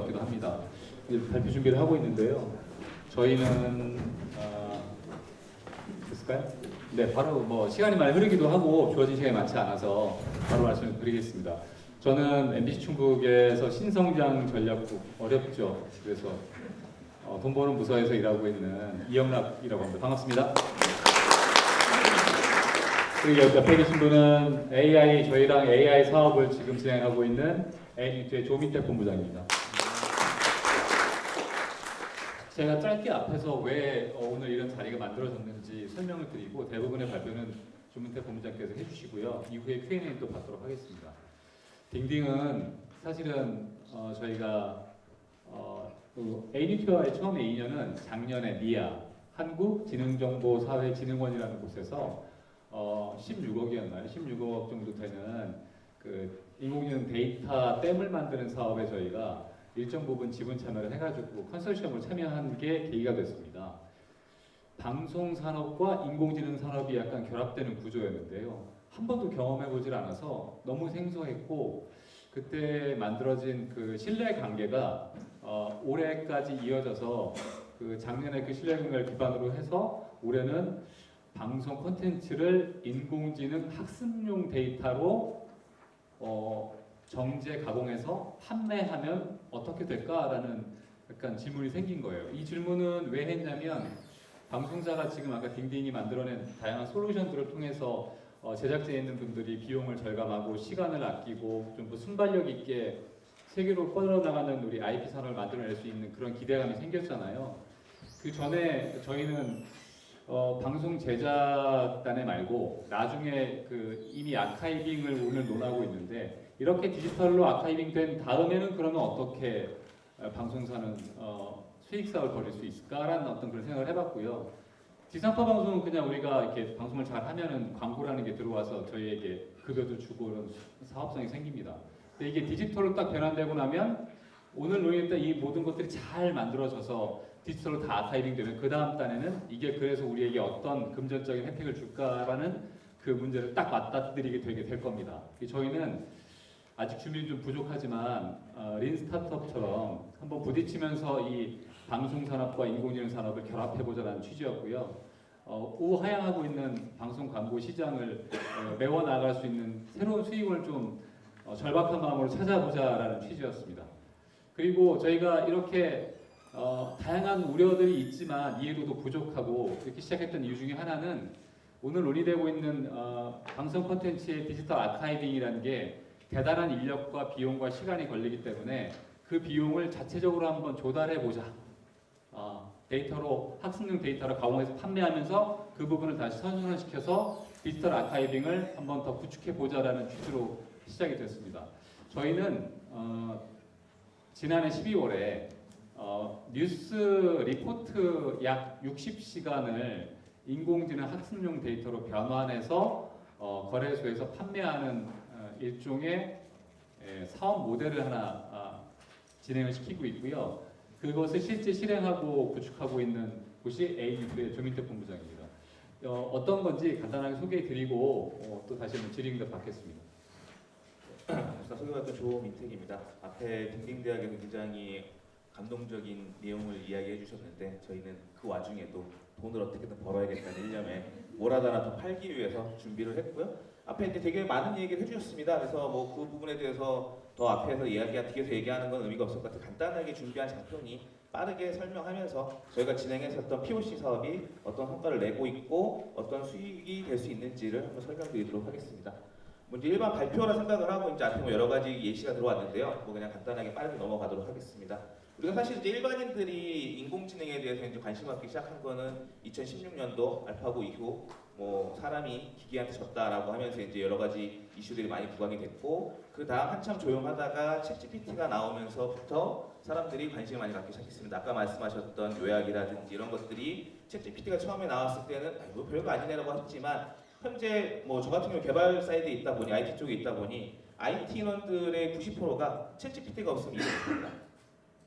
같기도 합니다. 이제 발표 준비를 하고 있는데요. 저희는 됐을까요? 네, 바로 뭐 시간이 많이 흐르기도 하고 주어진 시간이 많지 않아서 바로 말씀을 드리겠습니다. 저는 MBC 충북에서 신성장 전략국, 어렵죠. 그래서 돈 버는 부서에서 일하고 있는 이영락이라고 합니다. 반갑습니다. 그리고 옆에 계신 분은 저희랑 AI 사업을 지금 진행하고 있는 에이니트의 조민택 본부장입니다. 제가 짧게 앞에서 왜 오늘 이런 자리가 만들어졌는지 설명을 드리고 대부분의 발표는 조민택 본부장께서 해주시고요. 이후에 Q&A도 받도록 하겠습니다. 딩딩은 사실은 저희가 에이니트와의 처음에 인연은 작년에 니아 한국지능정보사회진흥원이라는 곳에서 16억이었나요? 16억 정도 되는 그 인공지능 데이터 댐을 만드는 사업에 저희가 일정 부분 지분 참여를 해가지고 컨소시엄을 참여한 게 계기가 됐습니다. 방송 산업과 인공지능 산업이 약간 결합되는 구조였는데요. 한 번도 경험해보질 않아서 너무 생소했고 그때 만들어진 그 신뢰 관계가 올해까지 이어져서 그 작년에 그 신뢰 관계를 기반으로 해서 올해는 방송 콘텐츠를 인공지능 학습용 데이터로 정제 가공해서 판매하면 어떻게 될까라는 약간 질문이 생긴 거예요. 이 질문은 왜 했냐면 방송사가 지금 아까 딩딩이 만들어낸 다양한 솔루션들을 통해서 제작자에 있는 분들이 비용을 절감하고 시간을 아끼고 좀 더 순발력 있게 세계로 뻗어나가는 우리 IP 산업을 만들어낼 수 있는 그런 기대감이 생겼잖아요. 그 전에 저희는 방송 제작단에 말고 나중에 그 이미 아카이빙을 오늘 논하고 있는데 이렇게 디지털로 아카이빙 된 다음에는 그러면 어떻게 방송사는 수익 사업을 벌일 수 있을까라는 어떤 그런 생각을 해봤고요. 지상파 방송은 그냥 우리가 이렇게 방송을 잘 하면은 광고라는 게 들어와서 저희에게 급여도 주고 이런 사업성이 생깁니다. 근데 이게 디지털로 딱 변환되고 나면 오늘 논의했던 이 모든 것들이 잘 만들어져서 디지털로 다 아카이빙 되면 그 다음 단에는 이게 그래서 우리에게 어떤 금전적인 혜택을 줄까라는 그 문제를 딱 맞닥뜨리게 되게 될 겁니다. 저희는 아직 준비는 좀 부족하지만 린 스타트업처럼 한번 부딪히면서 이 방송 산업과 인공지능 산업을 결합해보자는 취지였고요. 우하향하고 있는 방송 광고 시장을 메워나갈 수 있는 새로운 수익을 좀 절박한 마음으로 찾아보자라는 취지였습니다. 그리고 저희가 이렇게 다양한 우려들이 있지만 이해도도 부족하고 이렇게 시작했던 이유 중에 하나는 오늘 논의되고 있는 방송 콘텐츠의 디지털 아카이빙이라는 게 대단한 인력과 비용과 시간이 걸리기 때문에 그 비용을 자체적으로 한번 조달해보자. 데이터로 학습용 데이터를 가공해서 판매하면서 그 부분을 다시 선순환시켜서 디지털 아카이빙을 한번 더 구축해보자라는 취지로 시작이 됐습니다. 저희는 지난해 12월에 뉴스 리포트 약 60시간을 인공지능 학습용 데이터로 변환해서 거래소에서 판매하는 일종의 사업 모델을 하나 진행을 시키고 있고요. 그것을 실제 실행하고 구축하고 있는 곳이 에이니트의 조민택 본부장입니다. 어떤 건지 간단하게 소개해드리고 또 다시 한번 질의응답 받겠습니다. 소개받은 조민택입니다. 앞에 딩딩대학에서 굉장히 감동적인 내용을 이야기해 주셨는데 저희는 그 와중에도 돈을 어떻게든 벌어야겠다는 일념에 뭘 하나 더 팔기 위해서 준비를 했고요. 앞에 이제 되게 많은 얘기를 해주셨습니다. 그래서 뭐 그 부분에 대해서 더 앞에서 뒤에서 얘기하는 건 의미가 없을 것 같아요. 간단하게 준비한 장편이 빠르게 설명하면서 저희가 진행했었던 POC 사업이 어떤 성과를 내고 있고 어떤 수익이 될 수 있는지를 한번 설명드리도록 하겠습니다. 이제 일반 발표라 생각을 하고 이제 앞에 뭐 여러 가지 예시가 들어왔는데요. 뭐 그냥 간단하게 빠르게 넘어가도록 하겠습니다. 우리가 사실 이제 일반인들이 인공지능에 대해서 이제 관심 갖기 시작한 거는 2016년도 알파고 이후 뭐 사람이 기계한테 졌다라고 하면서 이제 여러 가지 이슈들이 많이 부각이 됐고 그 다음 한참 조용하다가 챗GPT가 나오면서부터 사람들이 관심을 많이 갖기 시작했습니다. 아까 말씀하셨던 요약이라든지 이런 것들이 챗GPT가 처음에 나왔을 때는 이거 별거 아니네라고 했지만 현재 뭐 저 같은 경우 개발 사이드에 있다 보니 IT 쪽에 있다 보니 IT 인원들의 90%가 챗GPT가 없으면 일을 못합니다.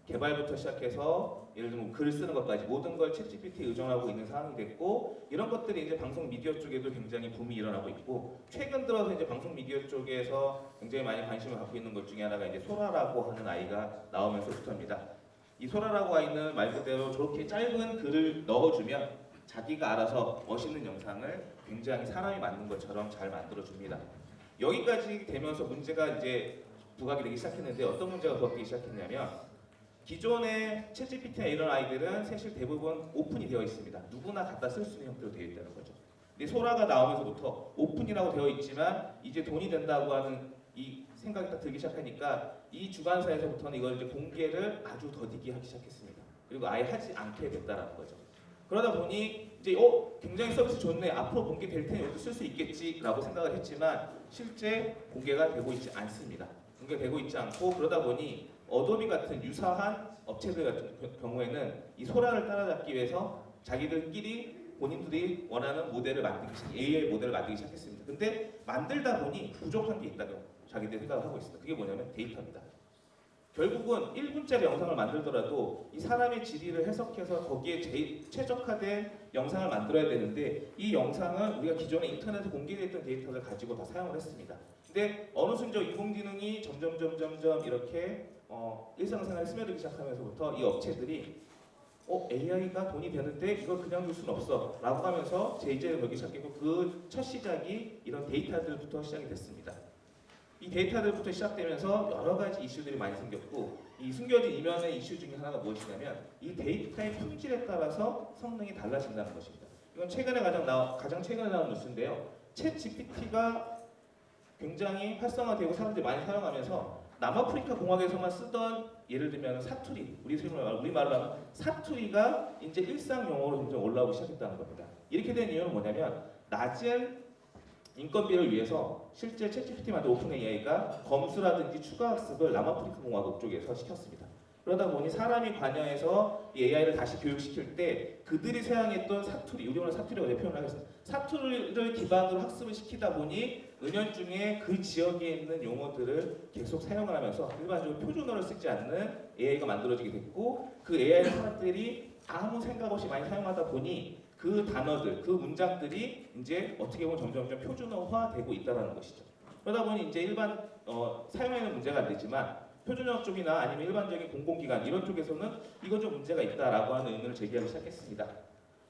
개발부터 시작해서 예를 들면 글 쓰는 것까지 모든 걸 챗GPT에 의존하고 있는 상황이 됐고 이런 것들이 이제 방송 미디어 쪽에도 굉장히 붐이 일어나고 있고 최근 들어서 이제 방송 미디어 쪽에서 굉장히 많이 관심을 갖고 있는 것 중에 하나가 이제 소라라고 하는 아이가 나오면서부터입니다. 이 소라라고 아이는 말 그대로 저렇게 짧은 글을 넣어주면 자기가 알아서 멋있는 영상을 굉장히 사람이 만든 것처럼 잘 만들어줍니다. 여기까지 되면서 문제가 이제 부각이 되기 시작했는데 어떤 문제가 부각되기 시작했냐면 기존의 챗GPT나 이런 아이들은 사실 대부분 오픈이 되어 있습니다. 누구나 갖다 쓸 수 있는 형태로 되어 있다는 거죠. 근데 소라가 나오면서부터 오픈이라고 되어 있지만 이제 돈이 된다고 하는 이 생각이 딱 들기 시작하니까 이 주관사에서부터는 이걸 이제 공개를 아주 더디게 하기 시작했습니다. 그리고 아예 하지 않게 됐다는 거죠. 그러다 보니 이제 굉장히 서비스 좋네, 앞으로 공개될 테니 이것도 쓸 수 있겠지라고 생각을 했지만 실제 공개가 되고 있지 않습니다. 공개되고 있지 않고 그러다 보니 어도비 같은 유사한 업체들 같은 경우에는 이 소라를 따라잡기 위해서 자기들끼리 본인들이 원하는 모델을 AI 모델을 만들기 시작했습니다. 근데 만들다 보니 부족한 게 있다고 자기들이 생각을 하고 있습니다. 그게 뭐냐면 데이터입니다. 결국은 1분짜리 영상을 만들더라도 이 사람의 질의를 해석해서 거기에 최적화된 영상을 만들어야 되는데 이 영상은 우리가 기존에 인터넷에 공개됐던 데이터를 가지고 다 사용을 했습니다. 근데 어느 순간 인공지능이 점점 이렇게 일상생활에 스며들기 시작하면서부터 이 업체들이 AI가 돈이 되는데 이걸 그냥 줄 수는 없어 라고 하면서 제의제를 걸기 시작했고 그 첫 시작이 이런 데이터들부터 시작이 됐습니다. 이 데이터들부터 시작되면서 여러 가지 이슈들이 많이 생겼고 이 숨겨진 이면의 이슈 중에 하나가 무엇이냐면 이 데이터의 품질에 따라서 성능이 달라진다는 것입니다. 이건 가장 최근에 나온 뉴스인데요. 챗 GPT가 굉장히 활성화되고 사람들이 많이 사용하면서 남아프리카 공화국에서만 쓰던 예를 들면 사투리, 우리말로 하면 사투리가 이제 일상 용어로 점점 올라오기 시작했다는 겁니다. 이렇게 된 이유는 뭐냐면 낮은 인건비를 위해서 실제 챗GPT 만든 오픈 AI가 검수라든지 추가 학습을 남아프리카 공화국 쪽에서 시켰습니다. 그러다 보니 사람이 관여해서 이 AI를 다시 교육시킬 때 그들이 사용했던 사투리, 우리말로 사투리라고 표현을 하겠습니다. 사투리를 기반으로 학습을 시키다 보니 은연중에 그 지역에 있는 용어들을 계속 사용을 하면서 일반적으로 표준어를 쓰지 않는 AI가 만들어지게 됐고 그 AI 사람들이 아무 생각 없이 많이 사용하다 보니 그 단어들, 그 문장들이 이제 어떻게 보면 점점 표준어화되고 있다는 것이죠. 그러다 보니 이제 일반 사용에는 문제가 안 되지만 표준어 쪽이나 아니면 일반적인 공공기관 이런 쪽에서는 이건 좀 문제가 있다라고 하는 의문을 제기하기 시작했습니다.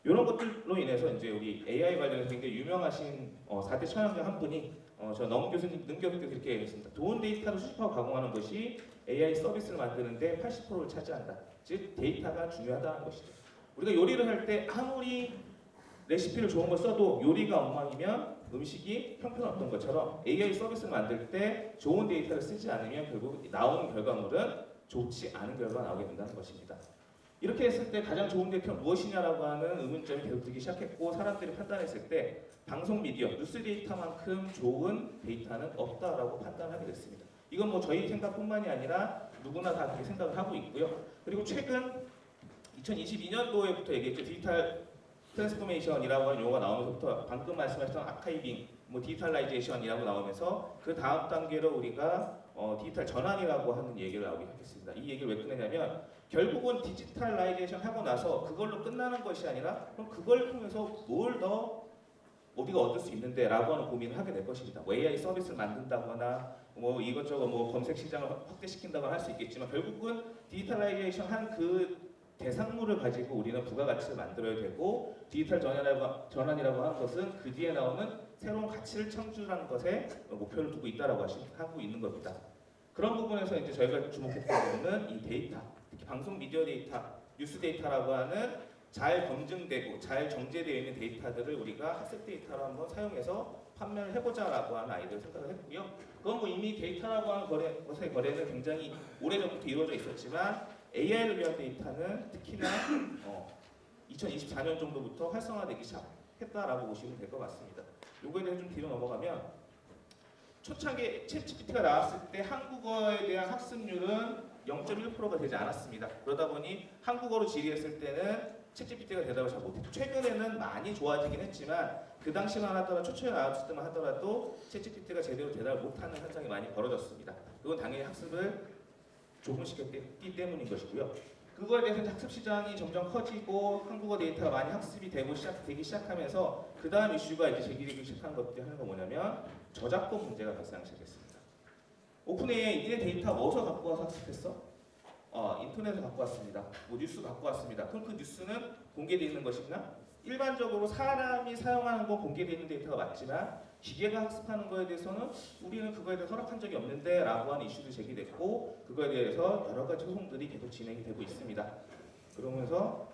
이런 것들로 인해서 이제 우리 AI 관련해서 굉장히 유명하신 4대 천왕자 한 분이 저 능 교수님께서 이렇게 얘기했습니다. 좋은 데이터를 수집하고 가공하는 것이 AI 서비스를 만드는데 80%를 차지한다. 즉 데이터가 중요하다는 것이죠. 우리가 요리를 할 때 아무리 레시피를 좋은 걸 써도 요리가 엉망이면 음식이 형편없던 것처럼 AI 서비스를 만들 때 좋은 데이터를 쓰지 않으면 결국 나오는 결과물은 좋지 않은 결과가 나오게 된다는 것입니다. 이렇게 했을 때 가장 좋은 데이터는 무엇이냐라고 하는 의문점이 계속 들기 시작했고 사람들이 판단했을 때 방송 미디어, 뉴스 데이터만큼 좋은 데이터는 없다라고 판단하게 됐습니다. 이건 뭐 저희 생각뿐만이 아니라 누구나 다 그렇게 생각을 하고 있고요. 그리고 최근 2022년도에부터 얘기했죠. 디지털 트랜스포메이션이라고 하는 용어가 나오면서부터 방금 말씀하셨던 아카이빙, 디지털라이제이션이라고 나오면서 그 다음 단계로 우리가 디지털 전환이라고 하는 얘기를 나오게 하겠습니다. 이 얘기를 왜 꺼내냐면 결국은 디지털라이제이션 하고 나서 그걸로 끝나는 것이 아니라 그럼 그걸 통해서 뭘 더 우리가 얻을 수 있는데 라고 하는 고민을 하게 될 것입니다. AI 서비스를 만든다거나 이것저것 검색 시장을 확대시킨다거나 할 수 있겠지만 결국은 디지털라이제이션 한 그 대상물을 가지고 우리는 부가가치를 만들어야 되고 디지털 전환이라고 하는 것은 그 뒤에 나오는 새로운 가치를 창출하는 것에 목표를 두고 있다라고 하고 있는 겁니다. 그런 부분에서 이제 저희가 주목했던 부분은 이 데이터, 특히 방송 미디어 데이터, 뉴스 데이터라고 하는 잘 검증되고 잘 정제되어 있는 데이터들을 우리가 학습 데이터로 한번 사용해서 판매를 해보자라고 하는 아이디어를 생각을 했고요. 그건 이미 데이터라고 하는 것의 거래는 굉장히 오래전부터 이루어져 있었지만 AI를 위한 데이터는 특히나 2024년 정도부터 활성화되기 시작했다라고 보시면 될 것 같습니다. 요거에 대해서 좀 뒤로 넘어가면 초창기에 챗GPT가 나왔을 때 한국어에 대한 학습률은 0.1%가 되지 않았습니다. 그러다 보니 한국어로 질의했을 때는 챗GPT가 대답을 잘 못했고 최근에는 많이 좋아지긴 했지만 그 당시만 하더라도 초초에 나왔을 때만 하더라도 챗GPT가 제대로 대답을 못하는 현상이 많이 벌어졌습니다. 이건 당연히 학습을 조금씩 했기 때문인 것이고요. 그거에 대해서 이제 학습 시장이 점점 커지고 한국어 데이터가 많이 학습이 되기 시작하면서 그 다음 이슈가 이제 제기되기 시작한 것들이 하는 건 뭐냐면 저작권 문제가 발생하기 시작했습니다. 오픈 AI 니네 데이터 어디서 갖고 와서 학습했어? 인터넷에서 갖고 왔습니다. 뭐 뉴스 갖고 왔습니다. 그럼 그 뉴스는 공개되어 있는 것이냐? 일반적으로 사람이 사용하는 건 공개되어 있는 데이터가 맞지만 기계가 학습하는 거에 대해서는 우리는 그거에 대해 허락한 적이 없는데 라고 하는 이슈도 제기됐고 그거에 대해서 여러 가지 소송들이 계속 진행이 되고 있습니다. 그러면서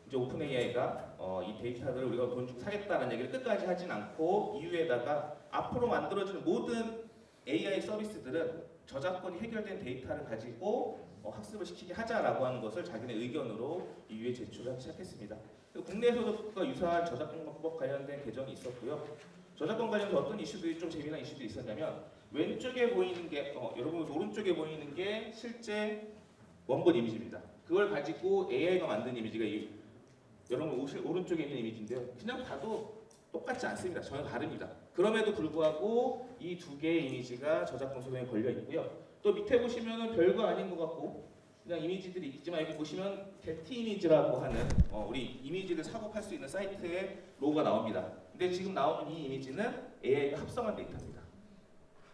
이제 오픈 AI가 이 데이터를 우리가 돈 주고 사겠다는 얘기를 끝까지 하진 않고 이후에다가 앞으로 만들어지는 모든 AI 서비스들은 저작권이 해결된 데이터를 가지고 학습을 시키게 하자라고 하는 것을 자기네 의견으로 이후에 제출하기 시작했습니다. 국내에서도 그와 유사한 저작권법 관련된 개정이 있었고요. 저작권 관련해서 어떤 이슈들이 좀 재미난 이슈들이 있었냐면 왼쪽에 보이는 게 여러분 오른쪽에 보이는 게 실제 원본 이미지입니다. 그걸 가지고 AI가 만든 이미지가 여러분 오른쪽에 있는 이미지인데요. 그냥 봐도 똑같지 않습니다. 전혀 다릅니다. 그럼에도 불구하고 이 두 개의 이미지가 저작권 소송에 걸려 있고요. 또 밑에 보시면은 별거 아닌 것 같고 그냥 이미지들이 있지만 여기 보시면 게티 이미지라고 하는 우리 이미지를 사고 팔 수 있는 사이트의 로고가 나옵니다. 근데 지금 나오는 이 이미지는 AI가 합성한 데이터입니다.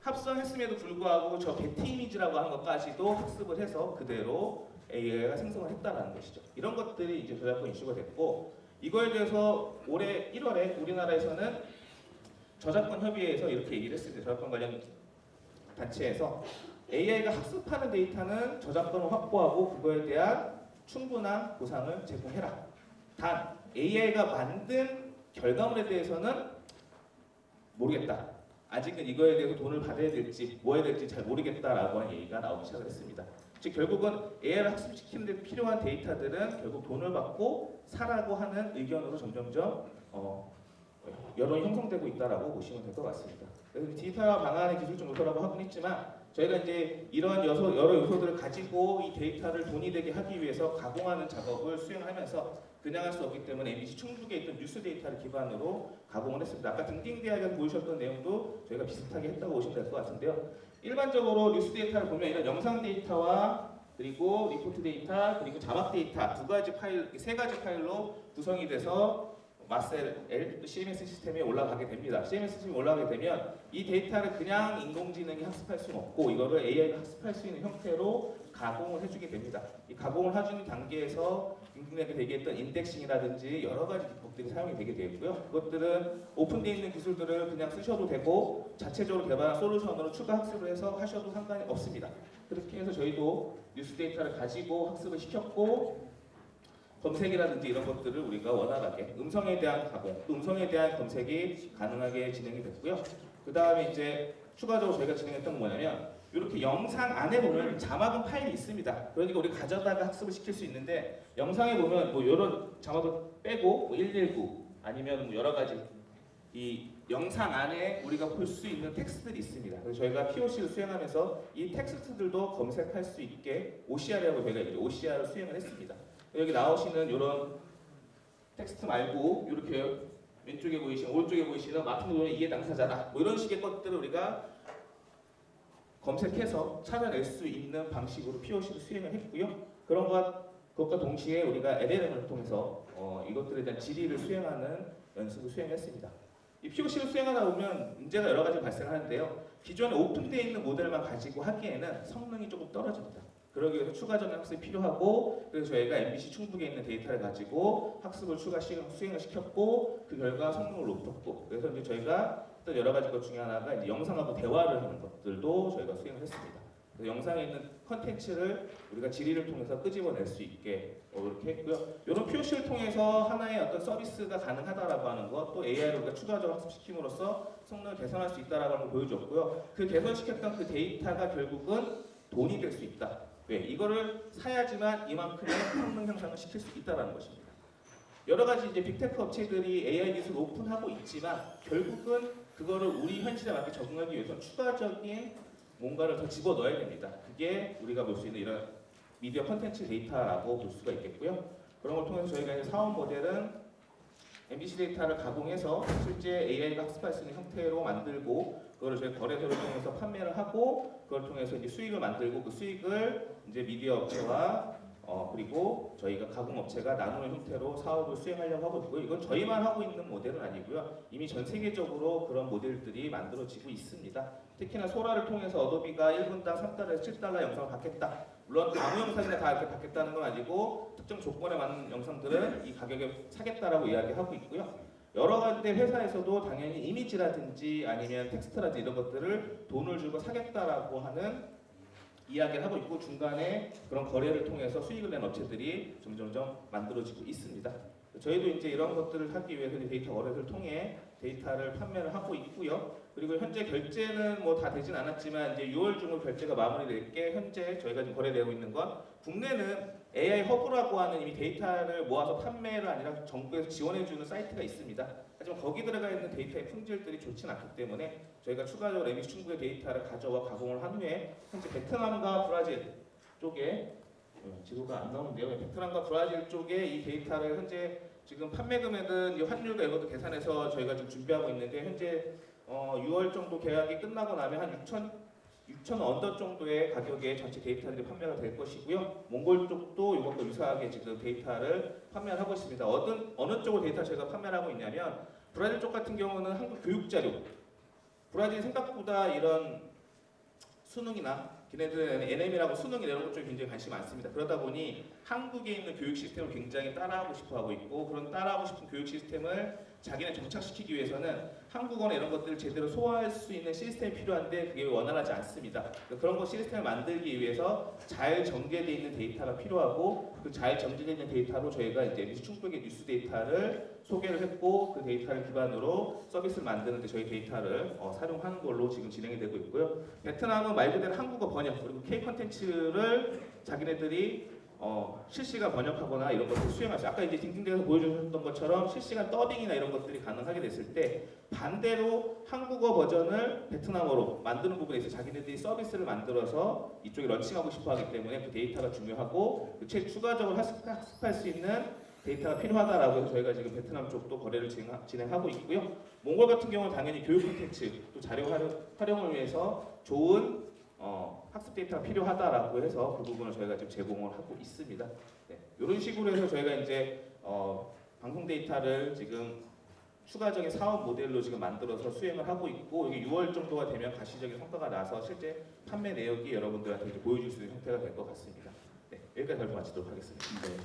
합성했음에도 불구하고 저 게티 이미지라고 하는 것까지도 학습을 해서 그대로 AI가 생성을 했다는 것이죠. 이런 것들이 이제 저작권 이슈가 됐고 이거에 대해서 올해 1월에 우리나라에서는 저작권 협의회에서 이렇게 얘기를 했습니다. 저작권 관련 단체에서 AI가 학습하는 데이터는 저작권을 확보하고 그거에 대한 충분한 보상을 제공해라. 단 AI가 만든 결과물에 대해서는 모르겠다. 아직은 이거에 대해서 돈을 받아야 될지 뭐 해야 될지 잘 모르겠다라고 하는 얘기가 나오기 시작을 했습니다. 즉 결국은 AI를 학습시키는 데 필요한 데이터들은 결국 돈을 받고 사라고 하는 의견으로 점점점 여론이 형성되고 있다라고 보시면 될 것 같습니다. 그래서 디지털화 방안의 기술적 요소라고 하긴 했지만 저희가 이제 이런 여러 요소들을 가지고 이 데이터를 돈이 되게 하기 위해서 가공하는 작업을 수행하면서 그냥 할 수 없기 때문에 MBC 충북에 있던 뉴스 데이터를 기반으로 가공을 했습니다. 아까 등딩대학에서 보여주셨던 내용도 저희가 비슷하게 했다고 보시면 될 것 같은데요. 일반적으로 뉴스 데이터를 보면 이런 영상 데이터와 그리고 리포트 데이터 그리고 자막 데이터 세 가지 파일로 구성이 돼서 마셀 CMS 시스템에 올라가게 됩니다. CMS 시스템에 올라가게 되면 이 데이터를 그냥 인공지능이 학습할 수는 없고 이거를 AI가 학습할 수 있는 형태로 가공을 해주게 됩니다. 이 가공을 해주는 단계에서 인공지능에 대기했던 인덱싱이라든지 여러 가지 기법들이 사용이 되게 되고요. 그것들은 오픈되어 있는 기술들을 그냥 쓰셔도 되고 자체적으로 개발한 솔루션으로 추가 학습을 해서 하셔도 상관이 없습니다. 그렇게 해서 저희도 뉴스 데이터를 가지고 학습을 시켰고 검색이라든지 이런 것들을 우리가 원활하게 음성에 대한 가공, 또 음성에 대한 검색이 가능하게 진행이 됐고요. 그 다음에 이제 추가적으로 저희가 진행했던 건 뭐냐면 이렇게 영상 안에 보면 자막은 파일이 있습니다. 그러니까 우리 가져다가 학습을 시킬 수 있는데 영상에 보면 뭐 이런 자막을 빼고 뭐 119 아니면 뭐 여러 가지 이 영상 안에 우리가 볼 수 있는 텍스트들이 있습니다. 그래서 저희가 POC를 수행하면서 이 텍스트들도 검색할 수 있게 OCR이라고 저희가 이제 OCR을 수행을 했습니다. 여기 나오시는 이런 텍스트 말고 이렇게 왼쪽에 보이시는 오른쪽에 보이시는 마틴 노동의 이해 당사자다 뭐 이런 식의 것들을 우리가 검색해서 찾아낼 수 있는 방식으로 POC를 수행을 했고요. 그것과 동시에 우리가 LLM을 통해서 이것들에 대한 질의를 수행하는 연습을 수행했습니다. 이 POC를 수행하다 보면 문제가 여러 가지 발생하는데요. 기존에 오픈되어 있는 모델만 가지고 하기에는 성능이 조금 떨어집니다. 그러기 위해서 추가적인 학습이 필요하고 그래서 저희가 MBC 충북에 있는 데이터를 가지고 학습을 수행을 시켰고 그 결과 성능을 높였고 그래서 이제 저희가 또 여러 가지 것 중에 하나가 이제 영상하고 대화를 하는 것들도 저희가 수행을 했습니다. 그래서 영상에 있는 컨텐츠를 우리가 질의를 통해서 끄집어낼 수 있게 이렇게 했고요. 이런 POC를 통해서 하나의 어떤 서비스가 가능하다라고 하는 것, 또 AI를 우리가 추가적으로 학습시킴으로써 성능을 개선할 수 있다라고 하는 걸 보여줬고요. 그 개선시켰던 그 데이터가 결국은 돈이 될 수 있다. 왜? 이거를 사야지만 이만큼의 성능 향상을 시킬 수 있다는 것입니다. 여러 가지 이제 빅테크 업체들이 AI 기술을 오픈하고 있지만 결국은 그거를 우리 현실에 맞게 적응하기 위해서 추가적인 뭔가를 더 집어넣어야 됩니다. 그게 우리가 볼 수 있는 이런 미디어 콘텐츠 데이터라고 볼 수가 있겠고요. 그런 걸 통해서 저희가 이제 사업 모델은 MBC 데이터를 가공해서 실제 AI가 학습할 수 있는 형태로 만들고 그거를 저희 거래소를 통해서 판매를 하고 그걸 통해서 이제 수익을 만들고 그 수익을 이제 미디어 업체와 그리고 저희가 가공업체가 나누는 형태로 사업을 수행하려고 하고 있고요. 이건 저희만 하고 있는 모델은 아니고요. 이미 전 세계적으로 그런 모델들이 만들어지고 있습니다. 특히나 소라를 통해서 어도비가 1분당 3달러에서 7달러 영상을 받겠다. 물론 아무 영상이나 다 이렇게 받겠다는 건 아니고 특정 조건에 맞는 영상들은 이 가격에 사겠다라고 이야기하고 있고요. 여러 가지 회사에서도 당연히 이미지라든지 아니면 텍스트라든지 이런 것들을 돈을 주고 사겠다라고 하는 이야기를 하고 있고 중간에 그런 거래를 통해서 수익을 낸 업체들이 점점점 만들어지고 있습니다. 저희도 이제 이런 것들을 하기 위해서 데이터 거래를 통해 데이터를 판매를 하고 있고요. 그리고 현재 결제는 뭐 다 되진 않았지만 이제 6월 중으로 결제가 마무리될 게 현재 저희가 지금 거래되고 있는 건 국내는 AI 허브라고 하는 이미 데이터를 모아서 판매를 아니라 정부에서 지원해주는 사이트가 있습니다. 하지만 거기 들어가 있는 데이터의 품질들이 좋진 않기 때문에 저희가 추가적으로 MBC 충북의 데이터를 가져와 가공을 한 후에 현재 베트남과 브라질 쪽에 지도가 안 나오는데요. 베트남과 브라질 쪽에 이 데이터를 현재 지금 판매 금액은 이 환율과 이것도 계산해서 저희가 지금 준비하고 있는데 현재 6월 정도 계약이 끝나고 나면 한 6천 언더 정도의 가격에 전체 데이터들이 판매가 될 것이고요. 몽골 쪽도 이것과 유사하게 지금 데이터를 판매를 하고 있습니다. 어느 쪽으로 데이터 저희가 판매를 하고 있냐면 브라질 쪽 같은 경우는 한국 교육 자료. 브라질 생각보다 이런 수능이나 걔네들은 NM이라고 수능 이런 것 쪽에 굉장히 관심이 많습니다. 그러다 보니 한국에 있는 교육 시스템을 굉장히 따라하고 싶어 하고 있고 그런 따라하고 싶은 교육 시스템을 자기네 정착시키기 위해서는 한국어나 이런 것들을 제대로 소화할 수 있는 시스템이 필요한데 그게 원활하지 않습니다. 그런 거 시스템을 만들기 위해서 잘 전개되어 있는 데이터가 필요하고 그 잘 전개되어 있는 데이터로 저희가 이제 MBC 충북의 뉴스 데이터를 소개를 했고 그 데이터를 기반으로 서비스를 만드는데 저희 데이터를 사용하는 걸로 지금 진행이 되고 있고요. 베트남은 말 그대로 한국어 번역 그리고 K 콘텐츠를 자기네들이 실시간 번역하거나 이런 것들 수행할 수 아까 이제 딩딩대에서 보여주셨던 것처럼 실시간 더빙이나 이런 것들이 가능하게 됐을 때 반대로 한국어 버전을 베트남어로 만드는 부분에 있어서 자기네들이 서비스를 만들어서 이쪽에 런칭하고 싶어 하기 때문에 그 데이터가 중요하고 추가적으로 학습할 수 있는 데이터가 필요하다라고 해서 저희가 지금 베트남 쪽도 거래를 진행하고 있고요. 몽골 같은 경우는 당연히 교육 콘텐츠 또 자료 활용을 위해서 좋은 학습 데이터가 필요하다라고 해서 그 부분을 저희가 지금 제공을 하고 있습니다. 네, 이런 식으로 해서 저희가 이제 방송 데이터를 지금 추가적인 사업 모델로 지금 만들어서 수행을 하고 있고 여기 6월 정도가 되면 가시적인 성과가 나서 실제 판매 내역이 여러분들한테 이제 보여줄 수 있는 형태가 될 것 같습니다. 네, 여기까지 발표 마치도록 하겠습니다. 네.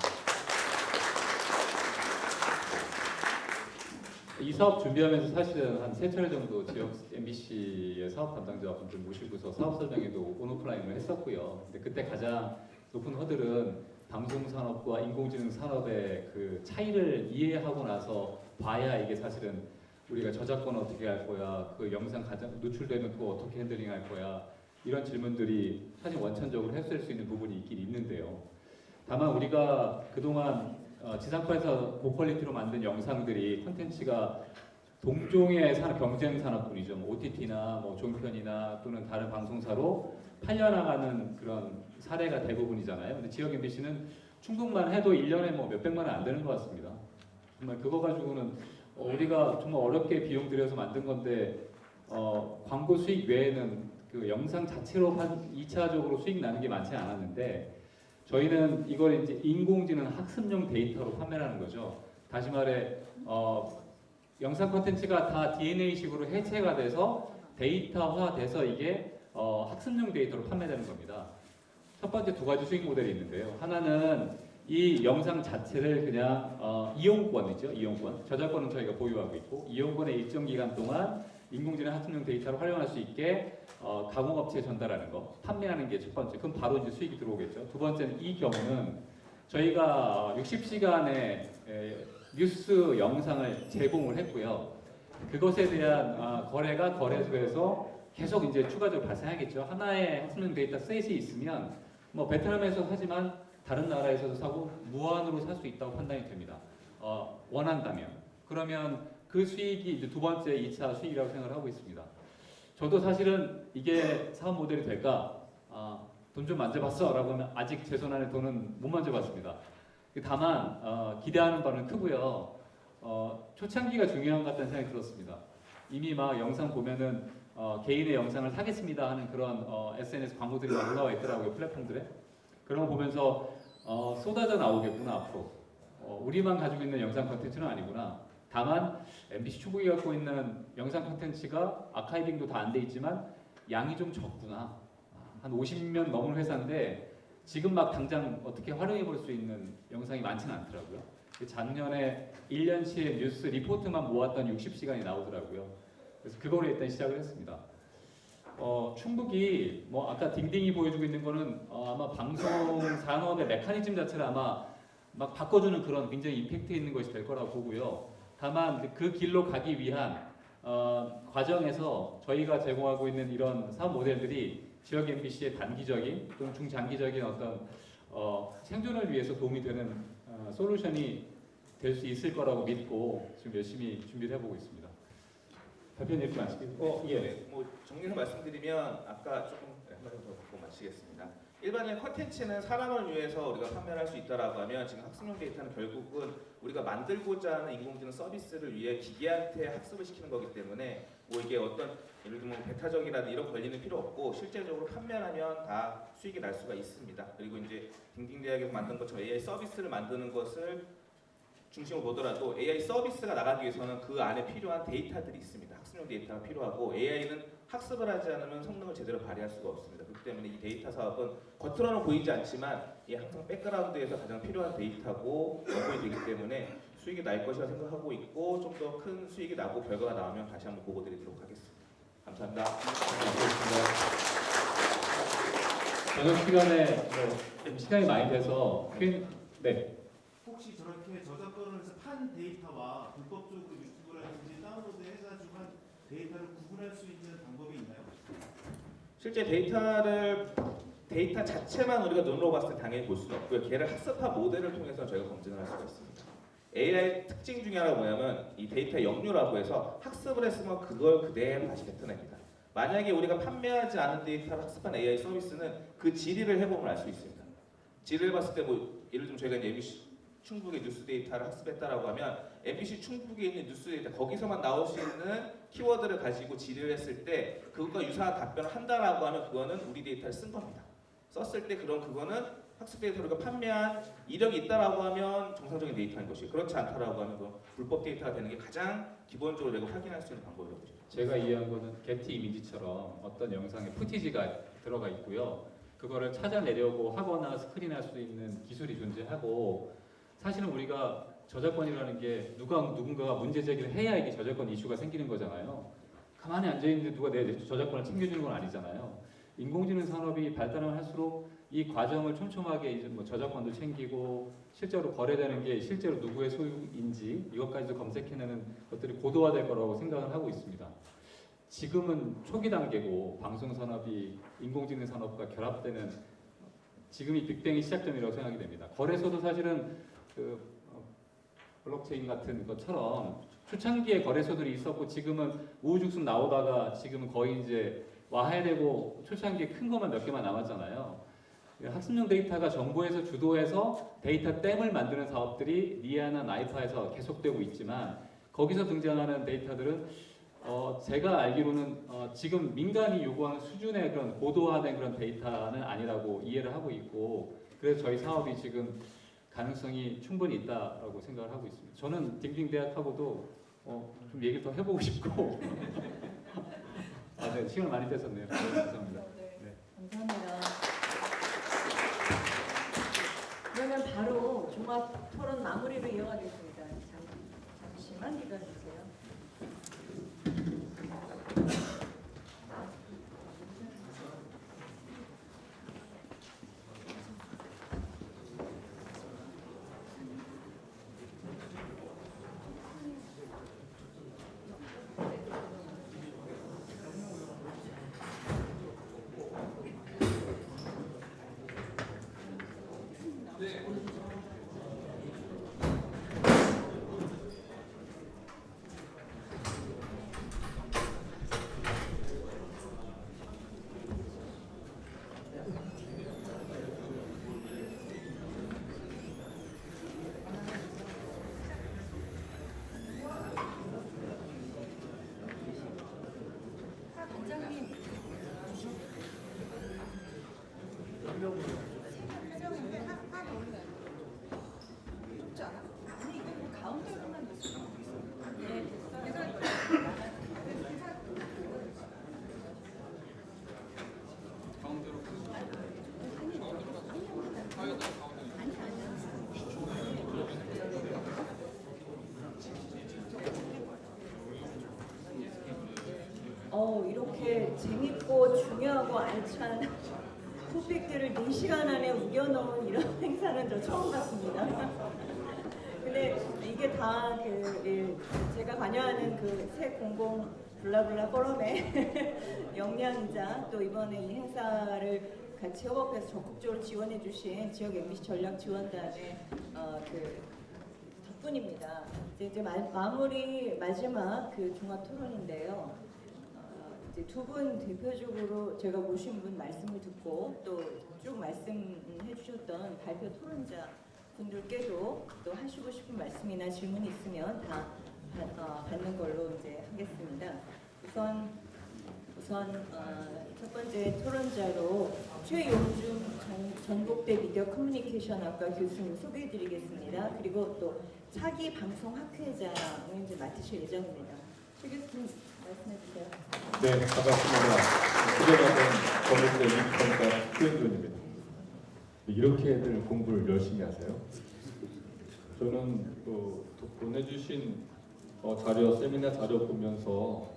이 사업 준비하면서 사실은 한 3차례 정도 지역 MBC의 사업 담당자분들 모시고서 사업 설명회도 온오프라인을 했었고요. 근데 그때 가장 높은 허들은 방송 산업과 인공지능 산업의 그 차이를 이해하고 나서 봐야 이게 사실은 우리가 저작권 어떻게 할 거야, 그 영상 가장 노출되면 그거 어떻게 핸들링 할 거야 이런 질문들이 사실 원천적으로 해소될 수 있는 부분이 있긴 있는데요. 다만 우리가 그동안 지상파에서 고퀄리티로 만든 영상들이 콘텐츠가 동종의 경쟁 산업군이죠. 뭐 OTT나 뭐 종편이나 또는 다른 방송사로 팔려나가는 그런 사례가 대부분이잖아요. 근데 지역 MBC는 충북만 해도 1년에 뭐 몇백만 원 안 되는 것 같습니다. 정말 그거 가지고는 우리가 정말 어렵게 비용 들여서 만든 건데 광고 수익 외에는 그 영상 자체로 2차적으로 수익 나는 게 많지 않았는데 저희는 이걸 이제 인공지능 학습용 데이터로 판매하는 거죠. 다시 말해 영상 콘텐츠가 다 DNA식으로 해체가 돼서 데이터화돼서 이게 학습용 데이터로 판매되는 겁니다. 첫 번째 두 가지 수익 모델이 있는데요. 하나는 이 영상 자체를 그냥 이용권이죠. 이용권. 저작권은 저희가 보유하고 있고 이용권의 일정 기간 동안 인공지능 학습용 데이터를 활용할 수 있게 가공업체에 전달하는 거, 판매하는 게 첫 번째. 그럼 바로 이제 수익이 들어오겠죠. 두 번째는 이 경우는 저희가 60시간의 뉴스 영상을 제공을 했고요. 그것에 대한 거래가 거래소에서 계속 이제 추가적으로 발생하겠죠. 하나의 학습용 데이터 셋이 있으면 뭐 베트남에서 하지만 다른 나라에서도 사고 무한으로 살 수 있다고 판단이 됩니다. 원한다면. 그러면 그 수익이 이제 두 번째 2차 수익이라고 생각을 하고 있습니다. 저도 사실은 이게 사업 모델이 될까? 돈 좀 만져봤어? 라고 하면 아직 제 손 안에 돈은 못 만져봤습니다. 다만 기대하는 바는 크고요. 초창기가 중요한 것 같다는 생각이 들었습니다. 이미 막 영상 보면은 개인의 영상을 사겠습니다 하는 그런 SNS 광고들이 막 올라와 있더라고요, 플랫폼들에. 그런 거 보면서 쏟아져 나오겠구나 앞으로. 우리만 가지고 있는 영상 콘텐츠는 아니구나. 다만 MBC 추국이 갖고 있는 영상 콘텐츠가 아카이빙도 다 안 돼 있지만 양이 좀 적구나. 한 50년 넘은 회사인데 지금 막 당장 어떻게 활용해 볼 수 있는 영상이 많지는 않더라고요. 작년에 1년치의 뉴스 리포트만 모았던 60시간이 나오더라고요. 그래서 그거로 일단 시작을 했습니다. 충북이 뭐 아까 딩딩이 보여주고 있는 거는 아마 방송 산업의 메커니즘 자체를 아마 막 바꿔주는 그런 굉장히 임팩트 있는 것이 될 거라고 보고요. 다만 그 길로 가기 위한 과정에서 저희가 제공하고 있는 이런 사업 모델들이 지역 MBC의 단기적인 또는 중장기적인 어떤 생존을 위해서 도움이 되는 솔루션이 될 수 있을 거라고 믿고 지금 열심히 준비를 해보고 있습니다. 답변 이렇게 마치겠습니다. 예. 네, 뭐 정리해서 말씀드리면 아까 조금 한마디 더 듣고 마치겠습니다. 일반적인 컨텐츠는 사람을 위해서 우리가 판매를 할 수 있다라고 하면 지금 학습용 데이터는 결국은 우리가 만들고자 하는 인공지능 서비스를 위해 기계한테 학습을 시키는 거기 때문에 뭐 이게 어떤 예를 들면 배타적이라든 이런 권리는 필요 없고 실제적으로 판매하면 다 수익이 날 수가 있습니다. 그리고 이제 딩딩대학에서 만든 것처럼 AI 서비스를 만드는 것을 중심으로 보더라도 AI 서비스가 나가기 위해서는 그 안에 필요한 데이터들이 있습니다. 학습용 데이터가 필요하고 AI는 학습을 하지 않으면 성능을 제대로 발휘할 수가 없습니다. 그렇기 때문에 이 데이터 사업은 겉으로는 보이지 않지만 이 항상 백그라운드에서 가장 필요한 데이터고 연구이 되기 때문에 수익이 날 것이라 생각하고 있고 좀 더 큰 수익이 나고 결과가 나오면 다시 한번 보고 드리도록 하겠습니다. 감사합니다. 저녁 시간에 시간이 많이 돼서 네. 혹시 저렇게 저작권을 해서 판 데이터와 불법적으로 유튜브라든지 다운로드 해가지고 한 데이터를 구분할 수 있는 방법이 있나요? 실제 데이터 자체만 우리가 눈으로 봤을 때 당연히 볼 수는 없고요. 걔를 학습화 모델을 통해서 저희가 검증을 할 수가 있습니다. AI 특징 중에 하나가 뭐냐면 이 데이터 역류라고 해서 학습을 했으면 그걸 그대로 다시 뱉어냅니다. 만약에 우리가 판매하지 않은 데이터를 학습한 AI 서비스는 그 질의를 해보면 알 수 있습니다. 질의를 봤을 때 뭐 예를 들면 저희가 MBC 충북의 뉴스 데이터를 학습했다라고 하면 MBC 충북에 있는 뉴스 데이터 거기서만 나올 수 있는 키워드를 가지고 질의를 했을 때 그것과 유사한 답변을 한다라고 하면 그거는 우리 데이터를 쓴 겁니다. 썼을 때 그거는 학습 데이터를 판매한 이력이 있다라고 하면 정상적인 데이터인 것이고 그렇지 않다라고 하면 그건 불법 데이터가 되는 게 가장 기본적으로 내가 확인할 수 있는 방법이라고 보죠. 제가 이해한 거는 게티 이미지처럼 어떤 영상에 푸티지가 들어가 있고요. 그거를 찾아내려고 하거나 스크린할 수 있는 기술이 존재하고 사실은 우리가 저작권이라는 게 누군가가 문제 제기를 해야 이게 저작권 이슈가 생기는 거잖아요. 가만히 앉아 있는데 누가 내 저작권을 챙겨주는 건 아니잖아요. 인공지능 산업이 발달을 할수록 이 과정을 촘촘하게 이제 뭐 저작권도 챙기고 실제로 거래되는 게 실제로 누구의 소유인지 이것까지도 검색해내는 것들이 고도화될 거라고 생각을 하고 있습니다. 지금은 초기 단계고 방송 산업이 인공지능 산업과 결합되는 지금이 빅뱅이 시작점이라고 생각이 됩니다. 거래소도 사실은 블록체인 같은 것처럼 초창기에 거래소들이 있었고 지금은 우후죽순 나오다가 지금은 거의 이제 와해되고 초창기에 큰 것만 몇 개만 남았잖아요. 학습용 데이터가 정부에서 주도해서 데이터 댐을 만드는 사업들이 니아나 나이파에서 계속되고 있지만 거기서 등장하는 데이터들은 제가 알기로는 지금 민간이 요구하는 수준의 그런 고도화된 그런 데이터는 아니라고 이해를 하고 있고 그래서 저희 사업이 지금 가능성이 충분히 있다라고 생각을 하고 있습니다. 저는 딩딩대학하고도 좀 얘기를 더 해보고 싶고 네, 시간을 많이 뺏었네요. 네, 감사합니다. 네, 감사합니다. 그러면 바로 종합 토론 마무리로 이어가겠습니다. 잠시만 기다려주세요. 이렇게 재밌고 중요하고 알찬 토픽들을 4시간 안에 우겨넣은 이런 행사는 저 처음 봤습니다. 근데 이게 다 제가 관여하는 그 새 공공 블라블라 포럼의 역량이자 또 이번에 이 행사를 같이 협업해서 적극적으로 지원해주신 지역 MBC 전략 지원단의 그 덕분입니다. 이제 마지막 그 종합 토론인데요. 이제 두 분 대표적으로 제가 모신 분 말씀을 듣고 또 쭉 말씀해주셨던 발표 토론자 분들께도 또 하시고 싶은 말씀이나 질문이 있으면 다 받는 걸로 이제 하겠습니다. 우선 첫 번째 토론자로 최용준 전북대 미디어 커뮤니케이션학과 교수님 소개해드리겠습니다. 그리고 또 차기 방송 학회장을 이제 맡으실 예정입니다. 최 교수님 말씀해주세요. 네, 반갑습니다. 소개받은 전북대 미디어학과 최용준입니다. 이렇게들 공부를 열심히 하세요? 저는 보내주신 자료, 세미나 자료 보면서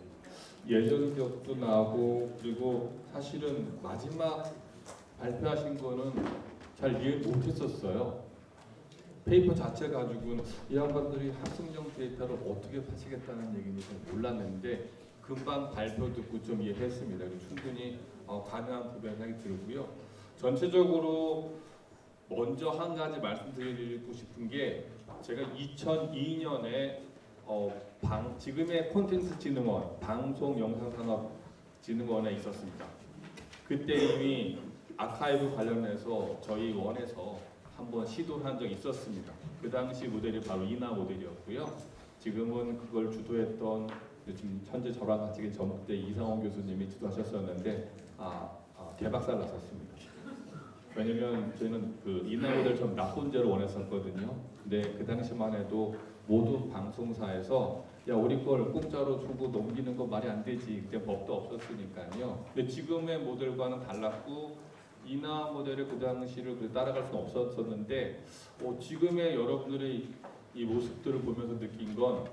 예전 기억도 나고, 그리고 사실은 마지막 발표하신 거는 잘 이해 못했었어요. 페이퍼 자체 가지고는 이 양반들이 학습용 데이터를 어떻게 파시겠다는 얘기인지 잘 몰랐는데 금방 발표 듣고 좀 이해했습니다. 충분히 가능한 부분이 생각이 들고요. 전체적으로 먼저 한 가지 말씀드리고 싶은 게 제가 2002년에 지금의 콘텐츠진흥원, 방송영상산업진흥원에 있었습니다. 그때 이미 아카이브 관련해서 저희 원에서 한번 시도를 한 적이 있었습니다. 그 당시 모델이 바로 이나 모델이었고요. 지금은 그걸 주도했던 지금 현재 저랑 같이 계신 전북대 이상원 교수님이 주도하셨었는데 개박살 났었습니다. 왜냐면 저희는 그 이나 모델 좀 나쁜 죄로 원했었거든요. 근데 그 당시만 해도 모든 방송사에서 야 우리 걸 공짜로 주고 넘기는 거 말이 안 되지. 그때 법도 없었으니까요. 근데 지금의 모델과는 달랐고 이나 모델의 그 당시를 따라갈 수는 없었었는데 지금의 여러분들의 이 모습들을 보면서 느낀 건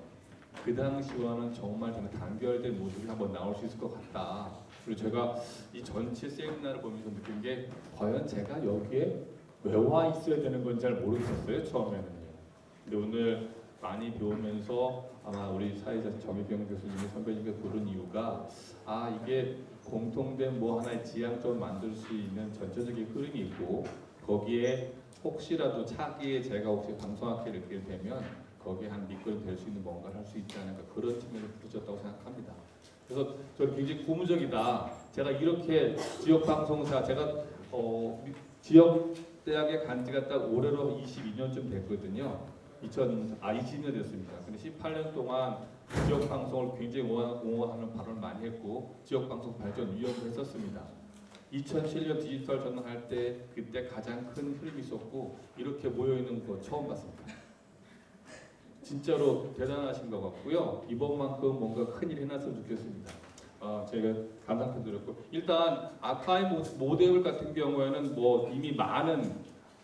그 당시와는 정말 단결된 모습이 한번 나올 수 있을 것 같다. 그리고 제가 이 전체 세미나를 보면서 느낀 게 과연 제가 여기에 왜 와 있어야 되는 건지 잘 모르겠었어요 처음에는요. 근데 오늘 많이 배우면서 아마 우리 사회자 정의경 교수님이 선배님께 부른 이유가 이게 공통된 뭐 하나의 지향점을 만들 수 있는 전체적인 흐름이 있고 거기에 혹시라도 차기에 제가 혹시 방송학회를 이렇게 되면 거기에 한 밑거름이 될 수 있는 뭔가를 할 수 있지 않을까 그런 측면에서 부르셨다고 생각합니다. 그래서 저는 굉장히 고무적이다. 제가 이렇게 지역 방송사 제가 지역 대학에 간 지가 딱 올해로 22년쯤 됐거든요. 20년 됐습니다. 근데 18년 동안 지역 방송을 굉장히 옹호하는 발언을 많이 했고 지역 방송 발전 위원도 했었습니다. 2007년 디지털 전환할 때 그때 가장 큰 흐름이 있었고 이렇게 모여 있는 거 처음 봤습니다. 진짜로 대단하신 것 같고요. 이번만큼 뭔가 큰일 해놨으면 좋겠습니다. 제가 감상표 드렸고 일단 아카이브 모델 같은 경우에는 뭐 이미 많은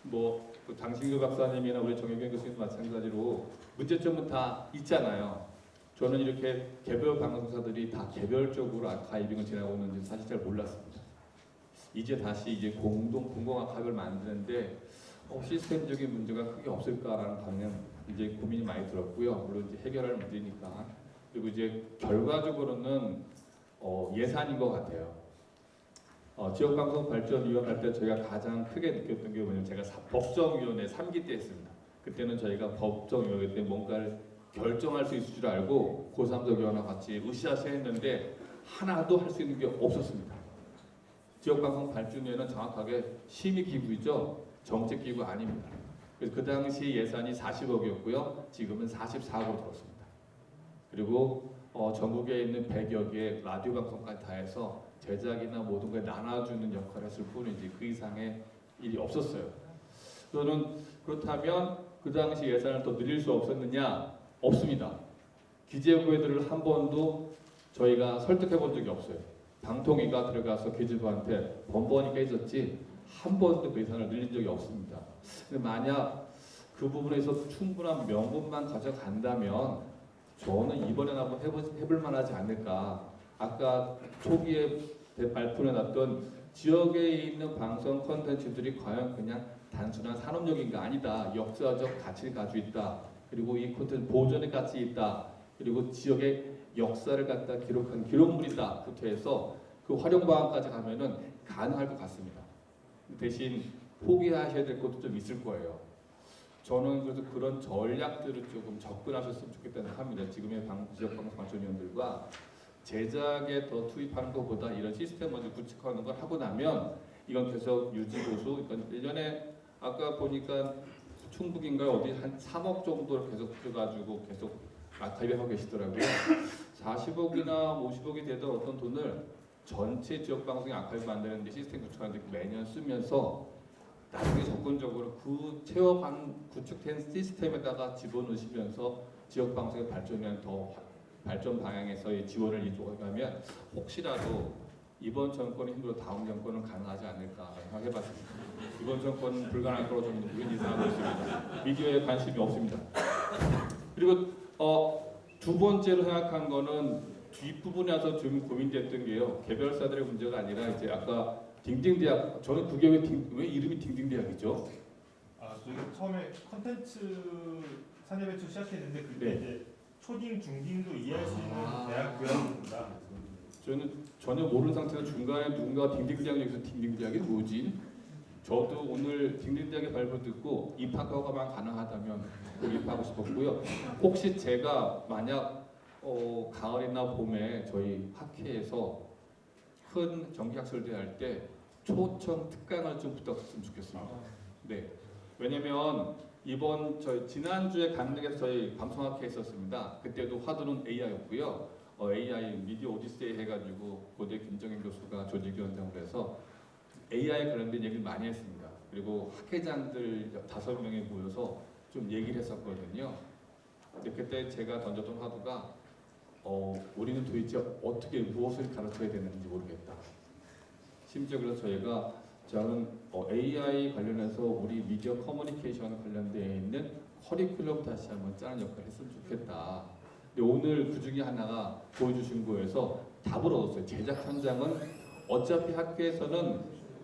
그 장신규 박사님이나 우리 정혜경 교수님 마찬가지로 문제점은 다 있잖아요. 저는 이렇게 개별 방송사들이 다 개별적으로 아카이빙을 지나고 있는지 사실 잘 몰랐습니다. 이제 다시 공공 아카이브를 만드는데 시스템적인 문제가 크게 없을까라는 방향 이제 고민이 많이 들었고요. 물론 이제 해결할 문제니까. 그리고 이제 결과적으로는 예산인 것 같아요. 지역방송 발전위원 할 때 저희가 가장 크게 느꼈던 게 뭐냐면 제가 법정위원회 3기 때 했습니다. 그때는 저희가 법정위원회 때 뭔가를 결정할 수 있을 줄 알고 고3도 위원과 같이 으쌰으쌰 했는데 하나도 할 수 있는 게 없었습니다. 지역방송 발전위원회는 정확하게 심의기구이죠. 정책기구 아닙니다. 그래서 그 당시 예산이 40억이었고요. 지금은 44억으로 들었습니다. 그리고 전국에 있는 100여 개의 라디오 방송까지 다 해서 제작이나 모든 걸 나눠주는 역할을 했을 뿐이지 그 이상의 일이 없었어요. 저는 그렇다면 그 당시 예산을 더 늘릴 수 없었느냐? 없습니다. 기재부회들을 한 번도 저희가 설득해 본 적이 없어요. 방통위가 들어가서 기재부한테 번번이 깨졌지 한 번도 그 예산을 늘린 적이 없습니다. 근데 만약 그 부분에서 충분한 명분만 가져간다면 저는 이번에는 한번 해볼 만하지 않을까. 아까 초기에 발표해놨던 지역에 있는 방송 콘텐츠들이 과연 그냥 단순한 산업적인가 아니다. 역사적 가치를 가지고 있다. 그리고 이 콘텐츠 보존의 가치 있다. 그리고 지역의 역사를 갖다 기록한 기록물이다부터 해서 그 활용 방안까지 가면은 가능할 것 같습니다. 대신 포기하셔야 될 것도 좀 있을 거예요. 저는 그래서 그런 전략들을 조금 접근하셨으면 좋겠다는 생각합니다. 지금의 지역방송 방송위원들과 제작에 더 투입하는 것보다 이런 시스템 먼저 구축하는 걸 하고 나면 이건 계속 유지보수. 이건 1년에 아까 보니까 충북인가요? 어디 한 3억 정도 계속 들어가지고 계속 가입하고 계시더라고요. 40억이나 50억이 되던 어떤 돈을 전체 지역방송의 아카이브 만드는데 시스템 구축하는데 매년 쓰면서 나중에 접근적으로 그 구축된 시스템에다가 집어넣으시면서 지역방송의 발전에 더 발전 방향에서의 지원을 이루어가면 혹시라도 이번 정권이 힘들어 다음 정권은 가능하지 않을까 생각해봤습니다. 이번 정권은 불가능할 거로 저는 예상하고 있습니다. 미디어에 관심이 없습니다. 그리고 두 번째로 생각한 거는 뒷부분에서 좀 고민됐던 게요. 개별사들의 문제가 아니라 이제 아까 딩딩대학, 저는 그게 왜 이름이 딩딩대학이죠? 저희가 처음에 컨텐츠 산업 배출 시작했는데 그때 네. 이제 초딩, 중딩도 이해할 수 있는 대학 교양입니다. 저는 전혀 모르는 상태에서 중간에 누군가가 딩딩대학 여기서 딩딩대학이 뭐지? 저도 오늘 딩딩대학의 발표 듣고 입학허가만 가능하다면 꼭 입학하고 싶었고요. 혹시 제가 만약 가을이나 봄에 저희 학회에서 큰 정기학술대 할 때 초청 특강을 좀 부탁했으면 좋겠습니다. 네. 왜냐면 이번 지난주에 강릉에서 저희 방송학회 했었습니다. 그때도 화두는 AI였고요. AI 미디어 오디세이 해가지고 고대 김정인 교수가 조직위원장으로 해서 AI 관련된 얘기를 많이 했습니다. 그리고 학회장들 5명이 모여서 좀 얘기를 했었거든요. 근데 그때 제가 던졌던 화두가 우리는 도대체 어떻게 무엇을 가르쳐야 되는지 모르겠다. 심지어 그래서 저는 AI 관련해서 우리 미디어 커뮤니케이션 관련되어 있는 커리큘럼 다시 한번 짜는 역할을 했으면 좋겠다. 근데 오늘 그 중에 하나가 보여주신 거에서 답을 얻었어요. 제작 현장은 어차피 학교에서는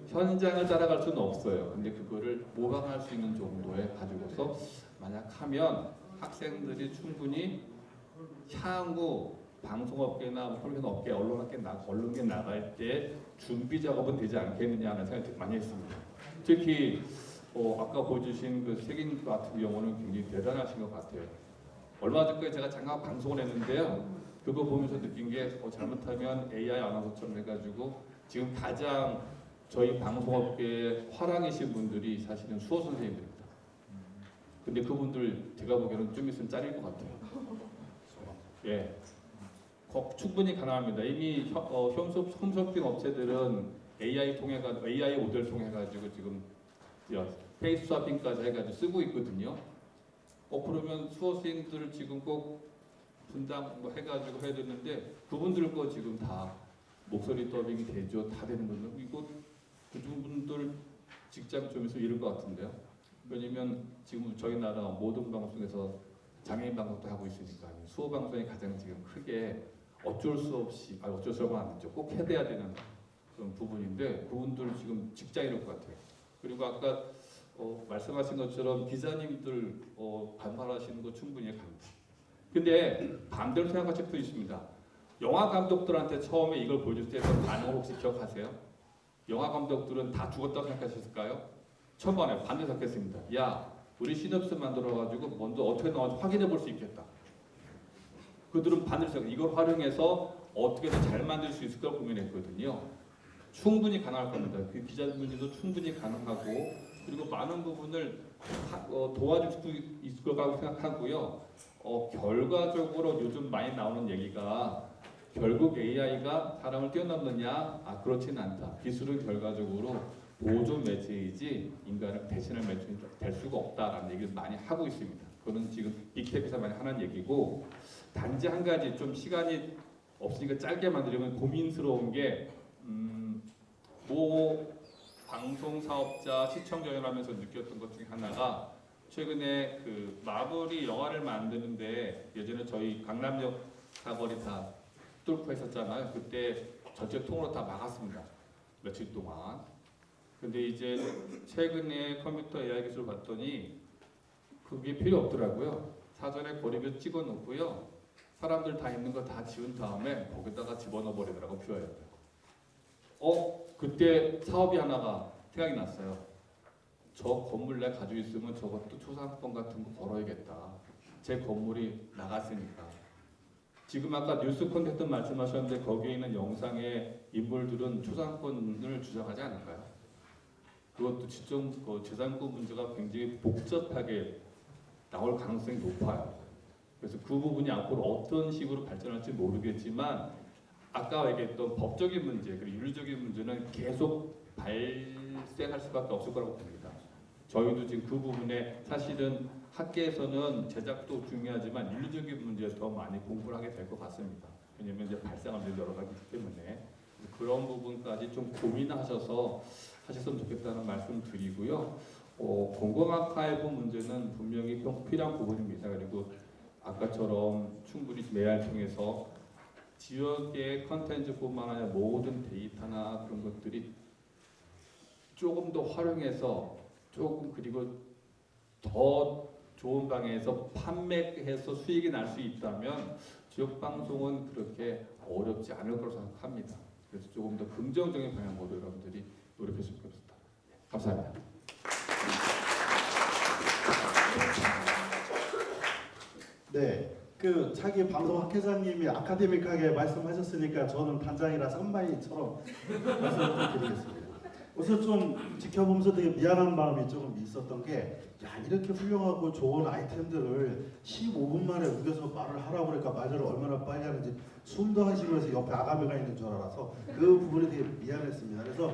현장을 따라갈 수는 없어요. 근데 그거를 모방할 수 있는 정도에 가지고서 만약 하면 학생들이 충분히 향후 방송업계나 콘텐츠업계, 언론계 나갈 때 준비 작업은 되지 않겠느냐는 생각을 많이 했습니다. 특히 아까 보여주신 그 색인 같은 경우는 굉장히 대단하신 것 같아요. 얼마 전까지 제가 잠깐 방송을 했는데요. 그거 보면서 느낀 게 잘못하면 AI 아나운서처럼 해가지고 지금 가장 저희 방송업계의 화랑이신 분들이 사실은 수호 선생님들입니다. 근데 그분들 제가 보기에는 좀 있으면 잘릴 것 같아요. 예. 충분히 가능합니다. 이미 홈쇼핑 업체들은 AI 모델 통해 가지고 지금 페이스 스와핑까지 해가지고 쓰고 있거든요. 그러면 수험생들 지금 꼭 분담 해가지고 해야 되는데 그분들 거 지금 다 목소리 더빙이 되죠. 다 되는 거죠. 이거 그분들 직장 좀 있으면 이럴 것 같은데요. 왜냐면 지금 저희 나라 모든 방송에서 장애인 방송도 하고 있으니까 수호 방송이 가장 지금 크게 어쩔 수 없이 어쩔 수 없이 안 되죠. 꼭 해야 되는 그런 부분인데 그분들 지금 직장일 것 같아요. 그리고 아까 말씀하신 것처럼 기자님들 반발하시는 거 충분히 갑니다. 근데 반대로 생각하실 수도 있습니다. 영화 감독들한테 처음에 이걸 보여줄 때 반응을 혹시 기억하세요? 영화 감독들은 다 죽었다고 생각하셨을까요? 초반에 반대 생각했습니다. 야, 우리 시놉스 만들어가지고 먼저 어떻게 나오는지 확인해 볼 수 있겠다. 그들은 반대로 생각, 이걸 활용해서 어떻게든 잘 만들 수 있을 걸 고민했거든요. 충분히 가능할 겁니다. 그 기자분들도 충분히 가능하고 그리고 많은 부분을 도와줄 수도 있을 거라고 생각하고요. 결과적으로 요즘 많이 나오는 얘기가 결국 AI가 사람을 뛰어넘느냐? 그렇지는 않다. 기술은 결과적으로 보조 매체이지 인간을 대신할 매체는 될 수가 없다라는 얘기를 많이 하고 있습니다. 그거는 지금 빅테크에서 많이 하는 얘기고 단지 한 가지 좀 시간이 없으니까 짧게 만들려면 고민스러운 게 방송 사업자 시청자를 하면서 느꼈던 것 중에 하나가 최근에 그 마블이 영화를 만드는데 예전에 저희 강남역 사거리 다 뚫고 했었잖아요. 그때 전체 통으로 다 막았습니다. 며칠 동안. 근데 이제 최근에 컴퓨터 AI 기술을 봤더니 그게 필요 없더라고요. 사전에 거리를 찍어 놓고요. 사람들 다 있는 거 다 지운 다음에 거기다가 집어넣어 버리더라고 뷰어에. 그때 사업이 하나가 생각이 났어요. 저 건물 내 가지고 있으면 저것도 초상권 같은 거 걸어야겠다. 제 건물이 나갔으니까. 지금 아까 뉴스 콘텐츠 말씀하셨는데 거기에 있는 영상의 인물들은 초상권을 주장하지 않을까요? 그것도 재산권 문제가 굉장히 복잡하게 나올 가능성이 높아요. 그래서 그 부분이 앞으로 어떤 식으로 발전할지 모르겠지만 아까 얘기했던 법적인 문제 그리고 윤리적인 문제는 계속 발생할 수밖에 없을 거라고 봅니다. 저희도 지금 그 부분에 사실은 학계에서는 제작도 중요하지만 윤리적인 문제에 더 많이 공부를 하게 될 것 같습니다. 왜냐하면 이제 발생할 문제 여러 가지 있기 때문에 그런 부분까지 좀 고민하셔서 하셨으면 좋겠다는 말씀 드리고요. 공공 아카이브 문제는 분명히 필요한 부분입니다. 그리고 아까처럼 충분히 메아를 통해서 지역의 컨텐츠뿐만 아니라 모든 데이터나 그런 것들이 조금 더 활용해서 그리고 더 좋은 방향에서 판매해서 수익이 날 수 있다면 지역 방송은 그렇게 어렵지 않을 거라고 생각합니다. 그래서 조금 더 긍정적인 방향으로 여러분들이 노력했으면 좋겠습니다. 감사합니다. 네, 그 자기 방송 학회장님이 아카데믹하게 말씀하셨으니까 저는 단장이라서 한마디처럼 말씀을 드리겠습니다. 우선 좀 지켜보면서 되게 미안한 마음이 조금 있었던 게, 야, 이렇게 훌륭하고 좋은 아이템들을 15분 만에 우겨서 말을 하라고 그러니까 말을 얼마나 빨리 하는지 숨도 안 쉬고 해서 옆에 아가미가 있는 줄 알아서 그 부분이 되게 미안했습니다. 그래서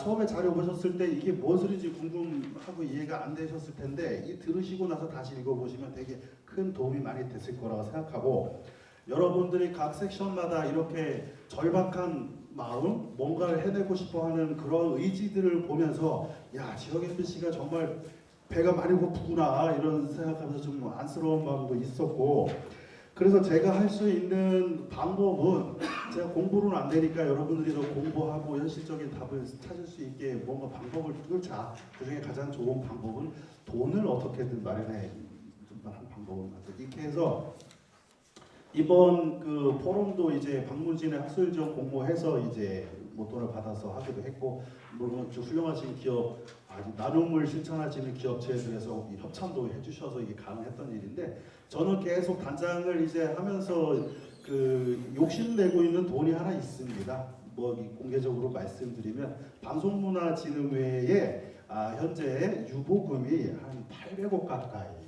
처음에 자료 보셨을 때 이게 뭔 소리인지 궁금하고 이해가 안 되셨을 텐데 이 들으시고 나서 다시 읽어보시면 되게 큰 도움이 많이 됐을 거라고 생각하고, 여러분들이 각 섹션마다 이렇게 절박한 마음, 뭔가를 해내고 싶어하는 그런 의지들을 보면서 야, 지역 MBC가 정말 배가 많이 고프구나 이런 생각하면서 좀 안쓰러운 마음도 있었고, 그래서 제가 할 수 있는 방법은 제가 공부는 안 되니까 여러분들이 더 공부하고 현실적인 답을 찾을 수 있게 뭔가 방법을 뚫자. 그중에 가장 좋은 방법은 돈을 어떻게든 마련해 한 방법을 이렇게 해서 이번 그 포럼도 이제 박문진의 학술 지원 공모해서 이제 뭐 돈을 받아서 하기도 했고, 물론 좀 훌륭하신 기업 나눔을 실천하시는 기업체들에서 협찬도 해주셔서 이게 가능했던 일인데, 저는 계속 단장을 이제 하면서 그 욕심내고 있는 돈이 하나 있습니다. 뭐 공개적으로 말씀드리면 방송문화진흥회에 현재 유보금이 한 800억 가까이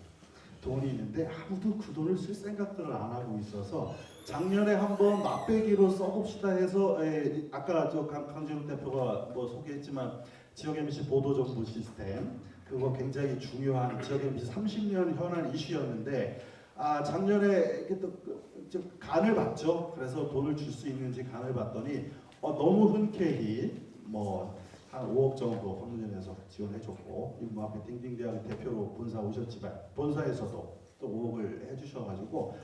돈이 있는데 아무도 그 돈을 쓸 생각들을 안 하고 있어서 작년에 한번 맛배기로 써봅시다 해서 아까 저 강재욱 대표가 뭐 소개했지만 지역 MBC 보도 정보 시스템 그거 굉장히 중요한 지역 MBC 30년 현안 이슈였는데 작년에 좀 간을 봤죠. 그래서 돈을 줄 수 있는지 간을 봤더니 너무 흔쾌히 뭐 한 5억 정도 황문전에서 지원해줬고, 뭐 앞에 딩딩대학 대표로 본사 오셨지만 본사에서도 또 5억을 해주셔가지고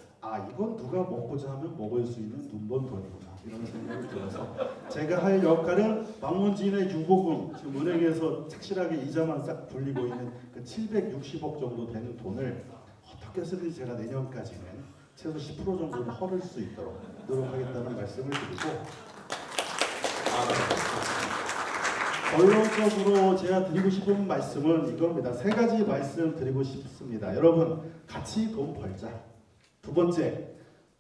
이건 누가 먹고자 하면 먹을 수 있는 눈먼 돈이구나 이런 생각이 들어서 제가 할 역할은 박문진의 유보금, 지금 은행에서 착실하게 이자만 싹 불리고 있는 그 760억 정도 되는 돈을 어떻게 쓰든지 제가 내년까지는 최소 10% 정도는 헐을 수 있도록 노력하겠다는 말씀을 드리고, 결론적으로 제가 드리고 싶은 말씀은 이겁니다. 세 가지 말씀 드리고 싶습니다. 여러분, 같이 돈 벌자. 두 번째,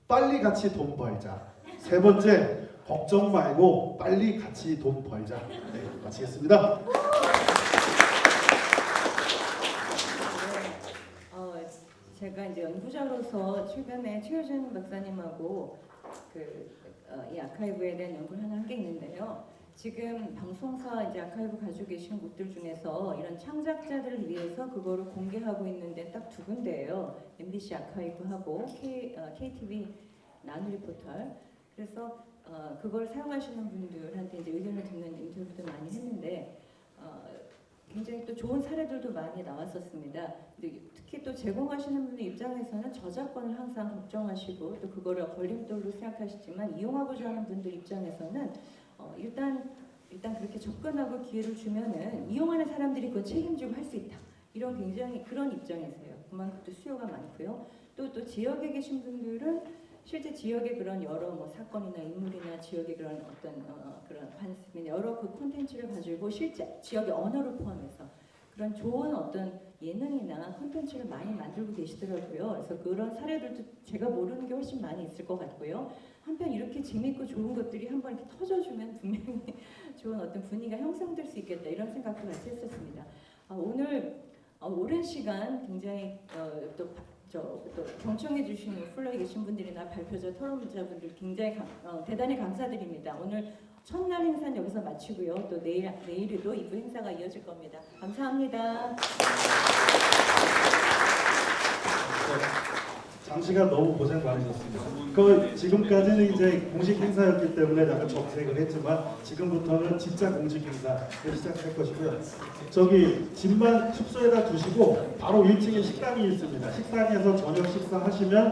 빨리 같이 돈 벌자. 세 번째, 걱정 말고 빨리 같이 돈 벌자. 네, 마치겠습니다. 제가 이제 연구자로서 최근에 최효준 박사님하고 이 아카이브에 대한 연구를 하나 한 게 있는데요. 지금 방송사 이제 아카이브 가지고 계시는 곳들 중에서 이런 창작자들을 위해서 그거를 공개하고 있는데 딱 두 군데예요. MBC 아카이브하고 KTV 나누리 포털. 그래서 그걸 사용하시는 분들한테 이제 의견을 듣는 인터뷰도 많이 했는데 굉장히 또 좋은 사례들도 많이 나왔었습니다. 근데 특히 또 제공하시는 분들 입장에서는 저작권을 항상 걱정하시고 또 그거를 걸림돌로 생각하시지만 이용하고자 하는 분들 입장에서는 일단 그렇게 접근하고 기회를 주면은 이용하는 사람들이 그걸 책임지고 할 수 있다. 이런 굉장히 그런 입장에서요. 그만큼 또 수요가 많고요. 또 지역에 계신 분들은 실제 지역의 그런 여러 뭐 사건이나 인물이나 지역의 그런 어떤 그런 관습이나 여러 그 콘텐츠를 가지고 실제 지역의 언어를 포함해서 그런 좋은 어떤 예능이나 콘텐츠를 많이 만들고 계시더라고요. 그래서 그런 사례들도 제가 모르는 게 훨씬 많이 있을 것 같고요. 한편 이렇게 재밌고 좋은 것들이 한번 이렇게 터져주면 분명히 좋은 어떤 분위기가 형성될 수 있겠다 이런 생각도 같이 했었습니다. 오늘 오랜 시간 굉장히 또 경청해 주신 플로에 계신 분들이나 발표자 토론자분들 굉장히 대단히 감사드립니다. 오늘 첫날 행사는 여기서 마치고요. 또 내일에도 2부 행사가 이어질 겁니다. 감사합니다. 장시간 너무 고생 많으셨습니다. 그 지금까지는 이제 공식 행사였기 때문에 약간 정색을 했지만 지금부터는 진짜 공식 행사를 시작할 것이고요. 저기 짐만 숙소에다 두시고 바로 1층에 식당이 있습니다. 식당에서 저녁 식사하시면